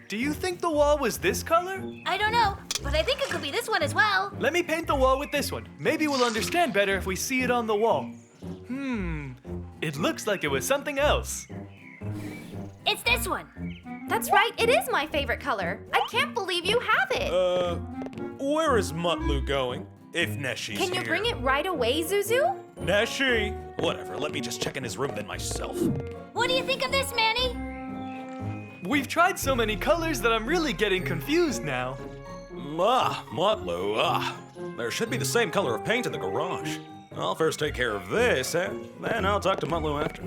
do you think the wall was this color? I don't know, but I think it could be this one as well. Let me paint the wall with this one. Maybe we'll understand better if we see it on the wall. It looks like it was something else. It's this one. That's right, it is my favorite color. I can't believe you have it. Where is Mutlu going? If Neshe's Can you here. bring it right away, Zuzu? Neshe! Whatever, let me just check in his room then myself. What do you think of this, Manny? We've tried so many colors that I'm really getting confused now. Mutlu, there should be the same color of paint in the garage. I'll first take care of this, and then I'll talk to Mutlu after.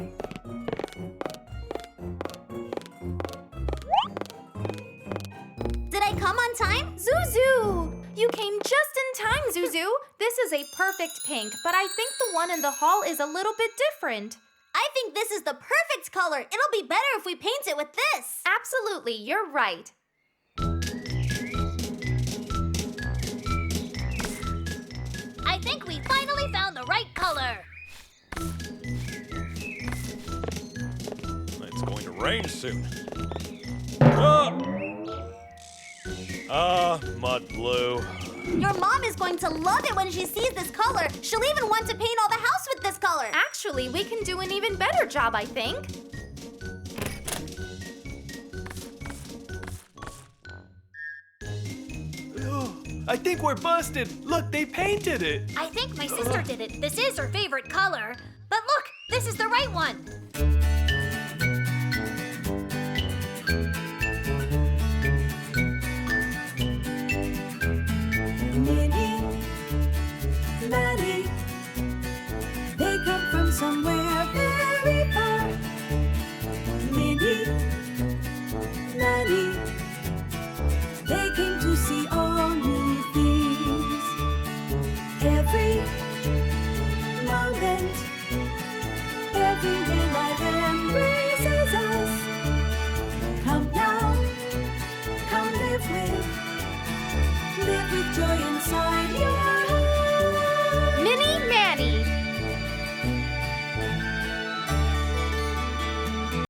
Did I come on time? Zuzu! You came just in time, Zuzu. This is a perfect pink, but I think the one in the hall is a little bit different. I think this is the perfect color. It'll be better if we paint it with this. Absolutely, you're right. I think we finally found the right color. It's going to rain soon. Mutlu. Your mom is going to love it when she sees this color. She'll even want to paint all the house with this color. Actually, we can do an even better job, I think. I think we're busted. Look, they painted it. I think my sister did it. This is her favorite color. But look, this is the right one. Maddie, they come from somewhere very far. Minnie, Maddie, they came to see all new things. Every moment, every day, life and